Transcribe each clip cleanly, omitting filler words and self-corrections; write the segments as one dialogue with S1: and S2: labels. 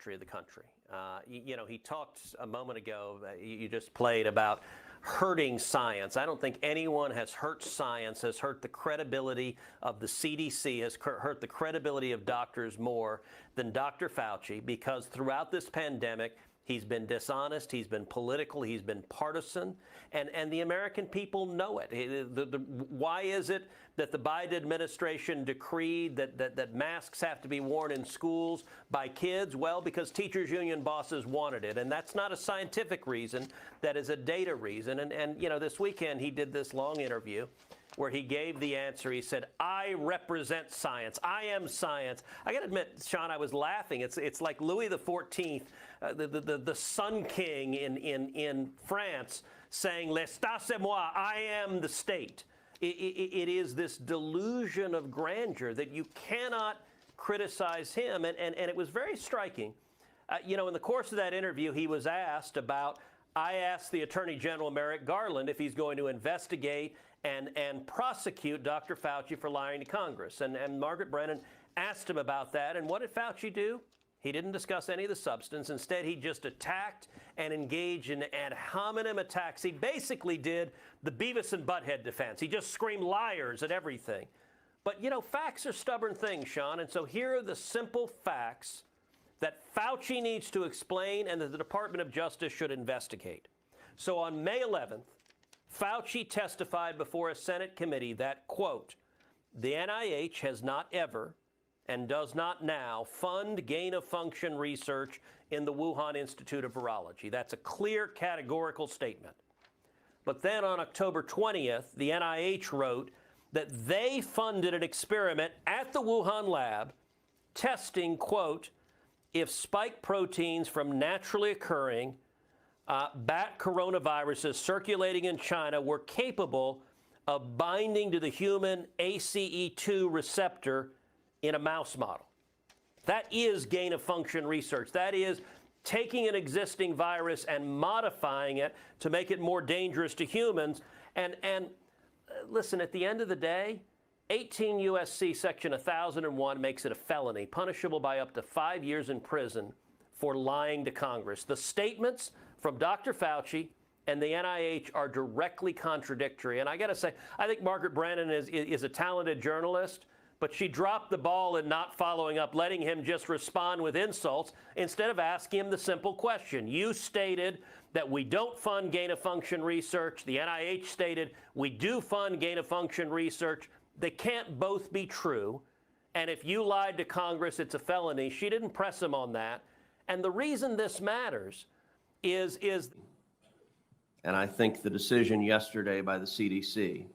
S1: history of the country. He talked a moment ago, you just played, about hurting science. I don't think anyone has hurt science, has hurt the credibility of the CDC, has hurt the credibility of doctors more than Dr. Fauci, because throughout this pandemic, he's been dishonest, he's been political, he's been partisan, and the American people know it. Why is it that the Biden administration decreed that masks have to be worn in schools by kids? Well, because teachers union bosses wanted it, and that's not a scientific reason, that is a data reason. And this weekend he did this long interview where he gave the answer. He said, I represent science. I am science. I got to admit, Sean, I was laughing. It's like Louis XIV, the Sun King in France, saying, L'État c'est moi, I am the state. It is this delusion of grandeur that you cannot criticize him. And it was very striking. In the course of that interview, he was asked about, I asked the Attorney General Merrick Garland if he's going to investigate and prosecute Dr. Fauci for lying to Congress. And Margaret Brennan asked him about that. And what did Fauci do? He didn't discuss any of the substance. Instead, he just attacked and engaged in ad hominem attacks. He basically did the Beavis and Butthead defense. He just screamed liars at everything. But, facts are stubborn things, Sean. And so here are the simple facts that Fauci needs to explain and that the Department of Justice should investigate. So on May 11th, Fauci testified before a Senate committee that, quote, the NIH has not ever and does not now fund gain-of-function research in the Wuhan Institute of Virology. That's a clear, categorical statement. But then on October 20th, the NIH wrote that they funded an experiment at the Wuhan lab testing, quote, if spike proteins from naturally occurring bat coronaviruses circulating in China were capable of binding to the human ACE2 receptor in a mouse model. That is gain-of-function research. That is taking an existing virus and modifying it to make it more dangerous to humans. And listen, at the end of the day, 18 U.S.C. Section 1001 makes it a felony, punishable by up to 5 years in prison for lying to Congress. The statements from Dr. Fauci and the NIH are directly contradictory. And I got to say, I think Margaret Brennan is a talented journalist, but she dropped the ball in not following up, letting him just respond with insults instead of asking him the simple question. You stated that we don't fund gain-of-function research. The NIH stated we do fund gain-of-function research. They can't both be true. And if you lied to Congress, it's a felony. She didn't press him on that. And the reason this matters is
S2: and I think the decision yesterday by the CDC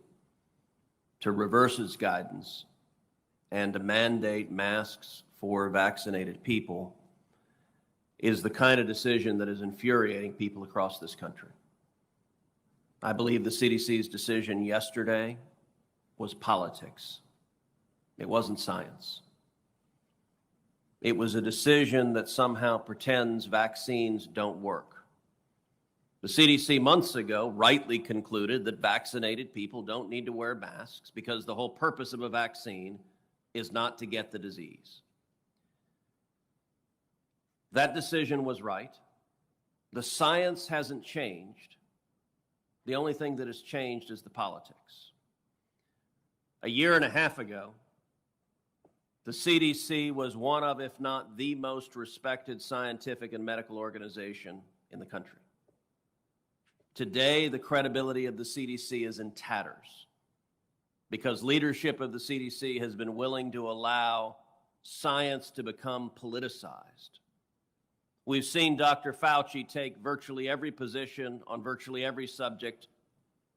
S2: to reverse its guidance and to mandate masks for vaccinated people is the kind of decision that is infuriating people across this country. I believe the CDC's decision yesterday was politics. It wasn't science. It was a decision that somehow pretends vaccines don't work. The CDC months ago rightly concluded that vaccinated people don't need to wear masks because the whole purpose of a vaccine is not to get the disease. That decision was right. The science hasn't changed. The only thing that has changed is the politics. A year and a half ago, the CDC was one of, if not the most respected scientific and medical organization in the country. Today, the credibility of the CDC is in tatters because leadership of the CDC has been willing to allow science to become politicized. We've seen Dr. Fauci take virtually every position on virtually every subject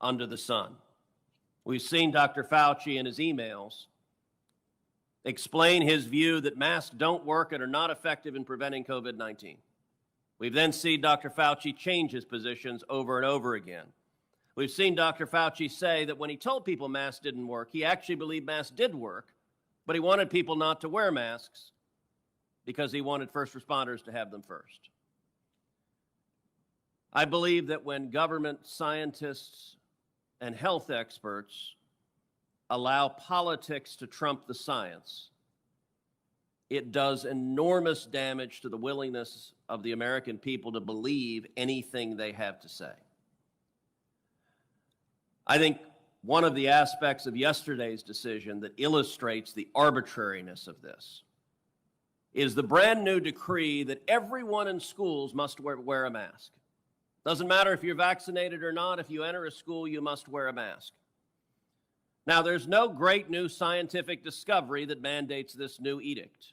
S2: under the sun. We've seen Dr. Fauci in his emails explain his view that masks don't work and are not effective in preventing COVID-19. We've then seen Dr. Fauci change his positions over and over again. We've seen Dr. Fauci say that when he told people masks didn't work, he actually believed masks did work, but he wanted people not to wear masks because he wanted first responders to have them first. I believe that when government scientists and health experts allow politics to trump the science, it does enormous damage to the willingness of the American people to believe anything they have to say. I think one of the aspects of yesterday's decision that illustrates the arbitrariness of this is the brand new decree that everyone in schools must wear a mask. Doesn't matter if you're vaccinated or not, if you enter a school, you must wear a mask. Now, there's no great new scientific discovery that mandates this new edict.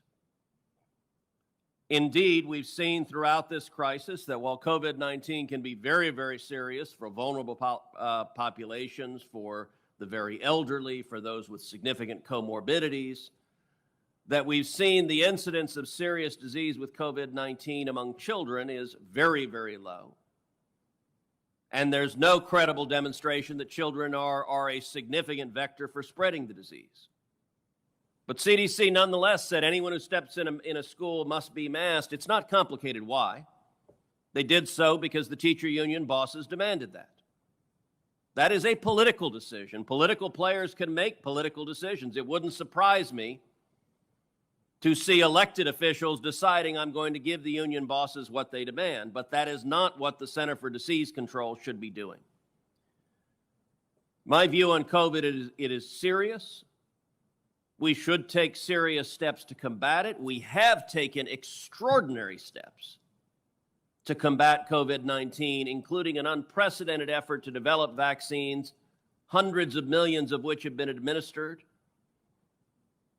S2: Indeed, we've seen throughout this crisis that while COVID-19 can be very, very serious for vulnerable populations, for the very elderly, for those with significant comorbidities, that we've seen the incidence of serious disease with COVID-19 among children is very, very low. And there's no credible demonstration that children are a significant vector for spreading the disease. But CDC nonetheless said anyone who steps in a school must be masked. It's not complicated why. They did so because the teacher union bosses demanded that. That is a political decision. Political players can make political decisions. It wouldn't surprise me to see elected officials deciding I'm going to give the union bosses what they demand, but that is not what the Center for Disease Control should be doing. My view on COVID, it is serious. We should take serious steps to combat it. We have taken extraordinary steps to combat COVID-19, including an unprecedented effort to develop vaccines, hundreds of millions of which have been administered,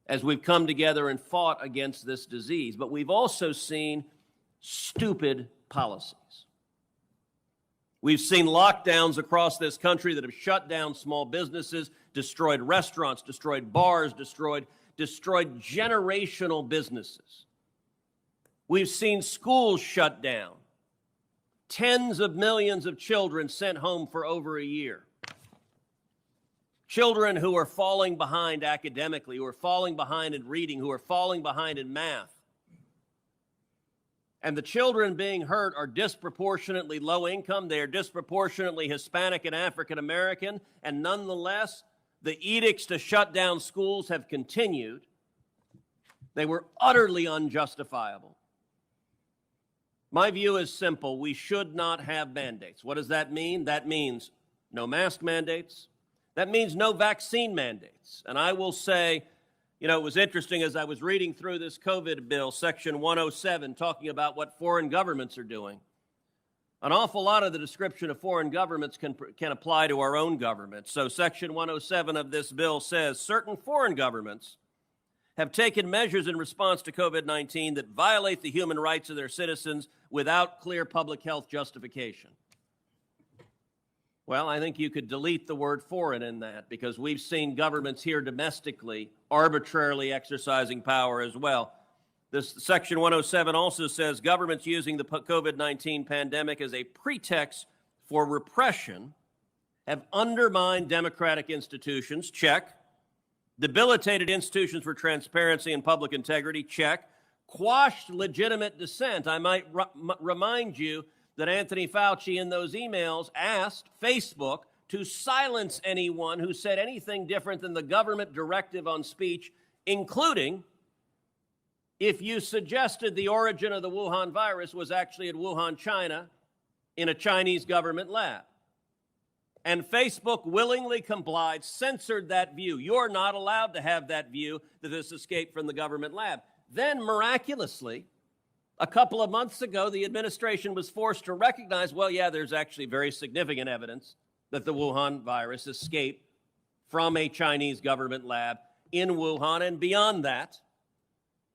S2: as we've come together and fought against this disease. But we've also seen stupid policies. We've seen lockdowns across this country that have shut down small businesses, destroyed restaurants, destroyed bars, destroyed generational businesses. We've seen schools shut down. Tens of millions of children sent home for over a year. Children who are falling behind academically, who are falling behind in reading, who are falling behind in math. And the children being hurt are disproportionately low income. They are disproportionately Hispanic and African American. And nonetheless, the edicts to shut down schools have continued. They were utterly unjustifiable. My view is simple. We should not have mandates. What does that mean? That means no mask mandates. That means no vaccine mandates. And I will say, you know, it was interesting as I was reading through this COVID bill, Section 107, talking about what foreign governments are doing. An awful lot of the description of foreign governments can apply to our own government. So Section 107 of this bill says certain foreign governments have taken measures in response to COVID-19 that violate the human rights of their citizens without clear public health justification. Well, I think you could delete the word foreign in that because we've seen governments here domestically arbitrarily exercising power as well. This Section 107 also says governments using the COVID-19 pandemic as a pretext for repression have undermined democratic institutions, check. Debilitated institutions for transparency and public integrity, check. Quashed legitimate dissent. I might remind you that Anthony Fauci in those emails asked Facebook to silence anyone who said anything different than the government directive on speech, including if you suggested the origin of the Wuhan virus was actually in Wuhan, China, in a Chinese government lab. And Facebook willingly complied, censored that view. You're not allowed to have that view that this escaped from the government lab. Then, miraculously, a couple of months ago, the administration was forced to recognize, well, yeah, there's actually very significant evidence that the Wuhan virus escaped from a Chinese government lab in Wuhan, and beyond that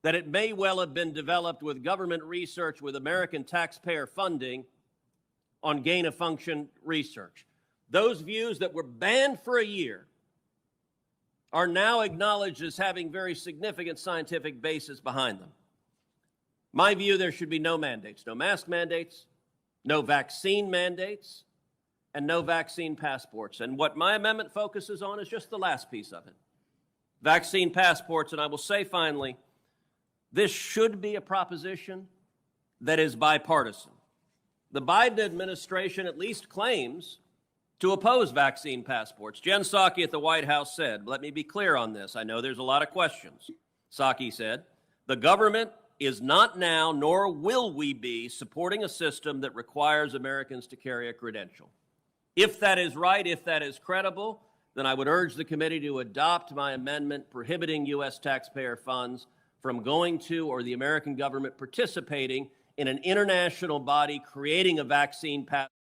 S2: it may well have been developed with government research with American taxpayer funding on gain-of-function research. Those views that were banned for a year are now acknowledged as having very significant scientific basis behind them. My view, there should be no mandates, no mask mandates, no vaccine mandates, and no vaccine passports. And what my amendment focuses on is just the last piece of it. Vaccine passports, and I will say finally, this should be a proposition that is bipartisan. The Biden administration at least claims to oppose vaccine passports. Jen Psaki at the White House said, let me be clear on this. I know there's a lot of questions. Psaki said, The government is not now, nor will we be, supporting a system that requires Americans to carry a credential. If that is right, if that is credible, then I would urge the committee to adopt my amendment prohibiting U.S. taxpayer funds from going to or the American government participating in an international body creating a vaccine passport.